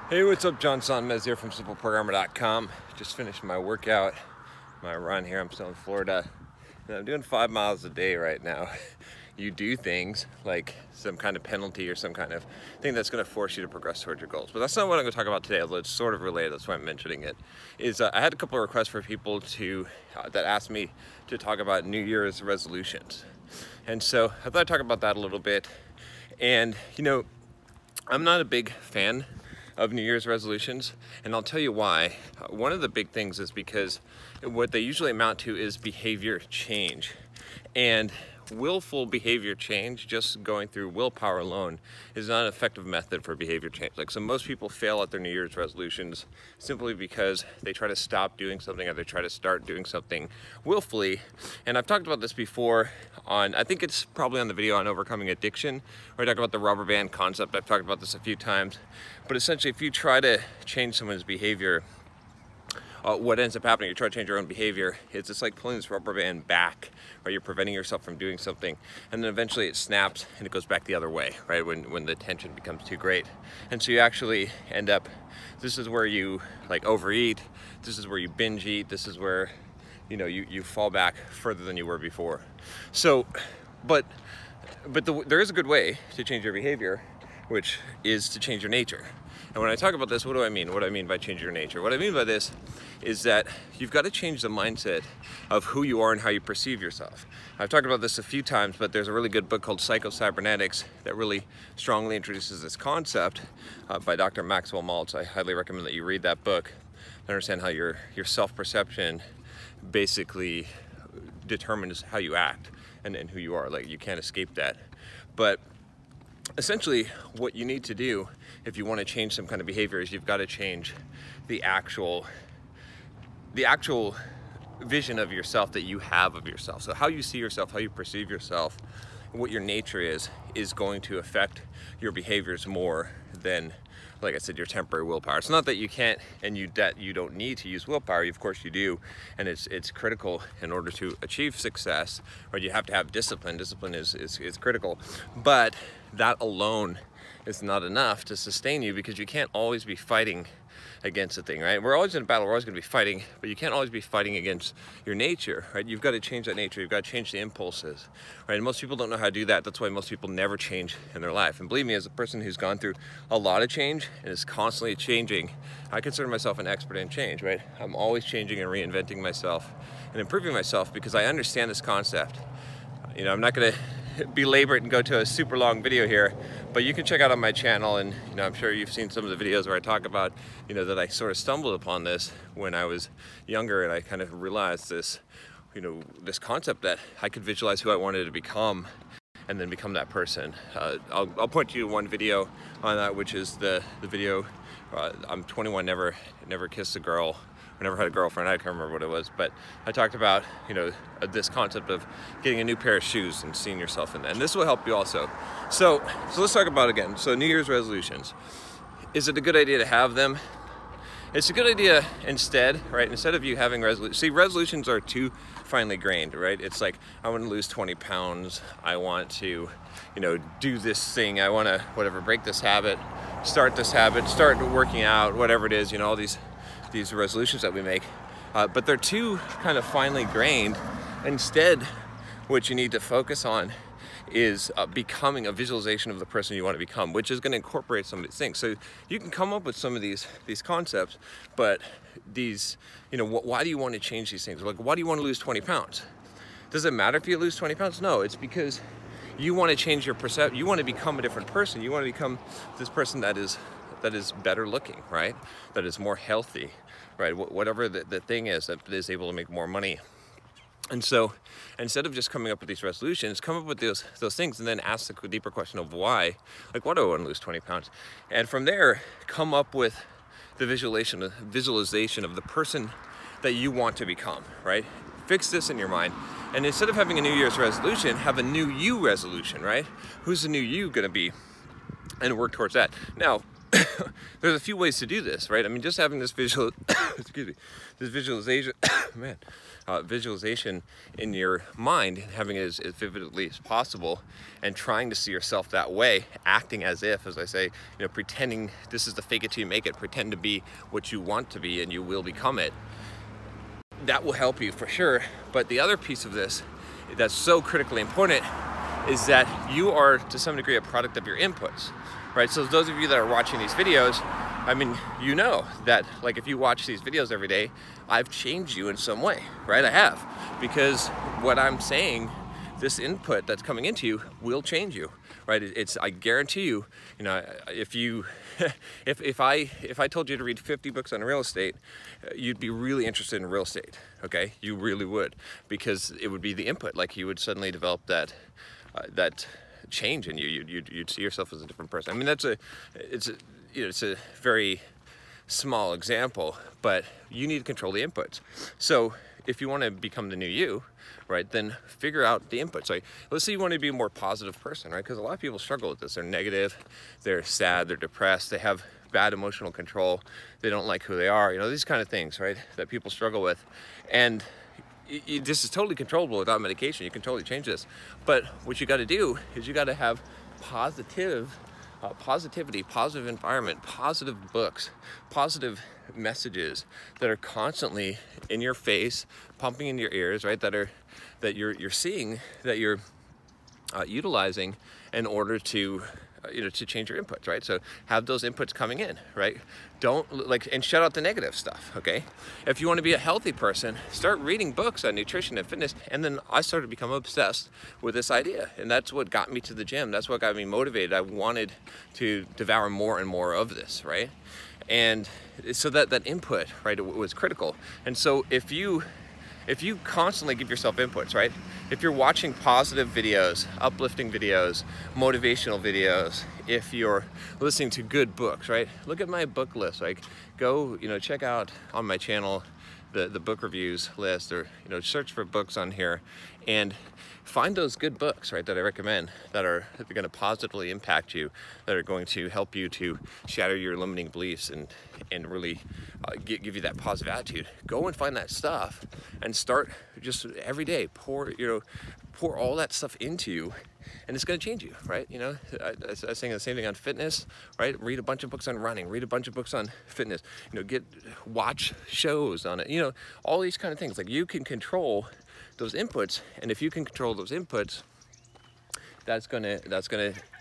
Hey, what's up? John Sonmez here from simpleprogrammer.com. Just finished my workout, my run here. I'm still in Florida, and I'm doing 5 miles a day right now. You do things like some kind of penalty or some kind of thing that's going to force you to progress towards your goals. But that's not what I'm going to talk about today, although it's sort of related. That's why I'm mentioning it. I had a couple of requests for people that asked me to talk about New Year's resolutions. And so I thought I'd talk about that a little bit. And, I'm not a big fan of New Year's resolutions, and I'll tell you why. One of the big things is because what they usually amount to is behavior change. And willful behavior change, just going through willpower alone, is not an effective method for behavior change. So most people fail at their New Year's resolutions simply because they try to stop doing something or they try to start doing something willfully. And I've talked about this before I think it's probably on the video on overcoming addiction, where I talk about the rubber band concept. I've talked about this a few times, but essentially if you try to change someone's behavior, what ends up happening, you try to change your own behavior, it's just like pulling this rubber band back, right? You're preventing yourself from doing something, and then eventually it snaps and it goes back the other way, right? When the tension becomes too great. And so you actually end up, this is where you overeat, this is where you binge eat, this is where you fall back further than you were before. So, but there is a good way to change your behavior, which is to change your nature. And when I talk about this, what do I mean? What do I mean by change your nature? What I mean by this is that you've got to change the mindset of who you are and how you perceive yourself. I've talked about this a few times, but there's a really good book called Psycho-Cybernetics that really strongly introduces this concept by Dr. Maxwell Maltz. I highly recommend that you read that book to understand how your self-perception basically determines how you act and who you are. You can't escape that. But essentially, what you need to do if you want to change some kind of behavior is you've got to change the actual vision of yourself that you have of yourself. So how you see yourself, how you perceive yourself, what your nature is going to affect your behaviors more than, like I said, your temporary willpower. It's not that you can't and you don't need to use willpower. Of course you do, and it's critical in order to achieve success. Or you have to have discipline. Discipline is critical, but that alone is not enough to sustain you, because you can't always be fighting against a thing, right? We're always in a battle, we're always going to be fighting, but you can't always be fighting against your nature, right? You've got to change that nature, you've got to change the impulses, right? And most people don't know how to do that. That's why most people never change in their life. And believe me, as a person who's gone through a lot of change and is constantly changing, I consider myself an expert in change, right? I'm always changing and reinventing myself and improving myself because I understand this concept. I'm not going to belabor it and go to a super long video here, but you can check out on my channel, and I'm sure you've seen some of the videos where I talk about that I sort of stumbled upon this when I was younger, and I kind of realized this this concept that I could visualize who I wanted to become and then become that person. I'll point you to one video on that, which is the video I'm 21, never kissed a girl, I never had a girlfriend, I can't remember what it was, but I talked about, this concept of getting a new pair of shoes and seeing yourself in that. And this will help you also. So let's talk about it again. So New Year's resolutions. Is it a good idea to have them? It's a good idea instead, right? Instead of you having resolutions. See, resolutions are too finely grained, right? It's like, I want to lose 20 pounds. I want to, do this thing. I want to, break this habit, start working out, whatever it is, all these resolutions that we make, but they're too kind of finely grained. Instead, what you need to focus on is becoming a visualization of the person you want to become, which is going to incorporate some of these things. So you can come up with some of these concepts, but these, why do you want to change these things? Why do you want to lose 20 pounds? Does it matter if you lose 20 pounds? No, it's because you want to change your perception. You want to become a different person. You want to become this person that is better looking, right? That is more healthy, right? Whatever the thing is that is able to make more money. And so instead of just coming up with these resolutions, come up with those things and then ask the deeper question of why. Why do I want to lose 20 pounds? And from there, come up with the visualization of the person that you want to become, right? Fix this in your mind. And instead of having a New Year's resolution, have a new you resolution, right? Who's the new you going to be? And work towards that. Now, there's a few ways to do this, right? I mean, just having this excuse me, this visualization, man, visualization in your mind, having it as vividly as possible, and trying to see yourself that way, acting as if, as I say, pretending this is the fake it till you make it, pretend to be what you want to be, and you will become it. That will help you for sure. But the other piece of this that's so critically important is that you are, to some degree, a product of your inputs. Right, so those of you that are watching these videos, I mean, you know that, like, if you watch these videos every day, I've changed you in some way, right? I have, because what I'm saying, this input that's coming into you will change you, right? I guarantee you, if you, if I told you to read 50 books on real estate, you'd be really interested in real estate, okay? You really would, because it would be the input, like you would suddenly develop that change in you. You'd see yourself as a different person. I mean, it's a very small example, but you need to control the inputs. So if you want to become the new you, right, then figure out the inputs. Like, let's say you want to be a more positive person, right? Because a lot of people struggle with this. They're negative, they're sad, they're depressed, they have bad emotional control, they don't like who they are, these kind of things, right, that people struggle with. And this is totally controllable without medication. You can totally change this. But what you got to do is you got to have positivity, positive environment, positive books, positive messages that are constantly in your face, pumping in your ears, right? That you're seeing, that you're utilizing in order to to change your inputs, right? So have those inputs coming in, right? Don't and shut out the negative stuff, okay? If you want to be a healthy person, start reading books on nutrition and fitness. And then I started to become obsessed with this idea. And that's what got me to the gym. That's what got me motivated. I wanted to devour more and more of this, right? And so that input, right, was critical. And so if you constantly give yourself inputs, right? If you're watching positive videos, uplifting videos, motivational videos, if you're listening to good books, right? Look at my book list. Like, go, check out on my channel the book reviews list, or search for books on here and find those good books, right, that I recommend, that are going to positively impact you, that are going to help you to shatter your limiting beliefs and really give you that positive attitude. Go and find that stuff and start just every day, pour all that stuff into you, and it's going to change you, right? I was saying the same thing on fitness, right? Read a bunch of books on running, read a bunch of books on fitness, watch shows on it, all these kind of things. Like, you can control those inputs, and if you can control those inputs, that's gonna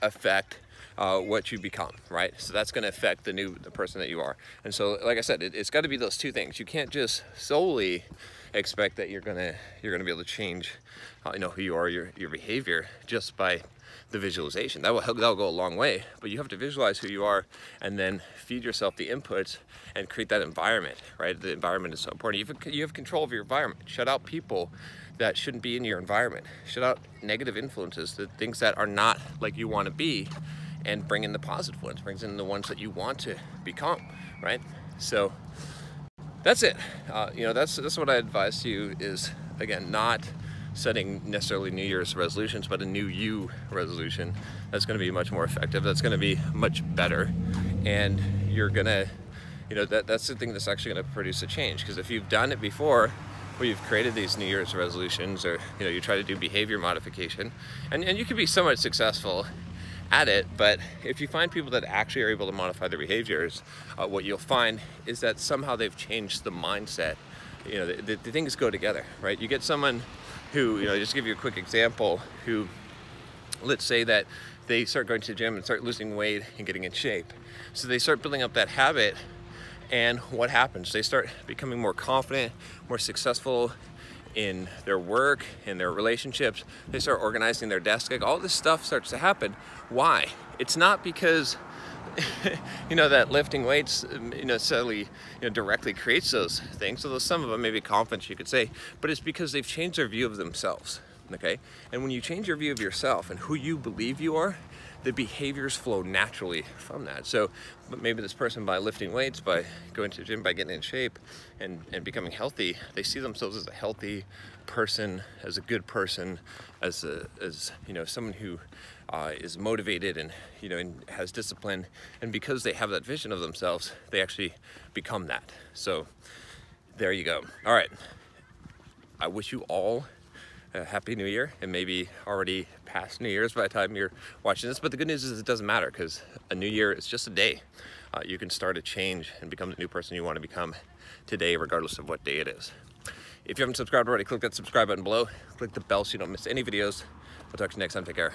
affect what you become, right? So that's gonna affect the person that you are. And so, like I said, it's got to be those two things. You can't just solely expect that you're gonna be able to change, who you are, your behavior, just by the visualization. That'll go a long way. But you have to visualize who you are, and then feed yourself the inputs and create that environment, right? The environment is so important. You have control of your environment. Shut out people that shouldn't be in your environment. Shut out negative influences, the things that are not like you want to be, and bring in the positive ones, brings in the ones that you want to become, right? So that's it. That's what I advise you is, again, not setting necessarily New Year's resolutions, but a new you resolution that's going to be much more effective, that's going to be much better, and you're going to, that's the thing that's actually going to produce a change. Because if you've done it before, where you've created these New Year's resolutions, or you try to do behavior modification, and you can be somewhat successful at it, but if you find people that actually are able to modify their behaviors, what you'll find is that somehow they've changed the mindset. The things go together, right? You get someone who, just to give you a quick example, who, let's say that they start going to the gym and start losing weight and getting in shape. So they start building up that habit, and what happens? They start becoming more confident, more successful in their work, in their relationships. They start organizing their desk. Like, all this stuff starts to happen. Why? It's not because that lifting weights necessarily directly creates those things, although some of them may be confidence, you could say, but it's because they've changed their view of themselves. Okay? And when you change your view of yourself and who you believe you are, the behaviors flow naturally from that. So but maybe this person, by lifting weights, by going to the gym, by getting in shape and becoming healthy, they see themselves as a healthy person, as a good person, as you know, someone who is motivated and, you know, and has discipline. And because they have that vision of themselves, they actually become that. So there you go. All right. I wish you all a happy new year, and maybe already past New Year's by the time you're watching this. But the good news is it doesn't matter, because a new year is just a day. You can start a change and become the new person you want to become today, regardless of what day it is. If you haven't subscribed already, click that subscribe button below. Click the bell so you don't miss any videos. I'll talk to you next time. Take care.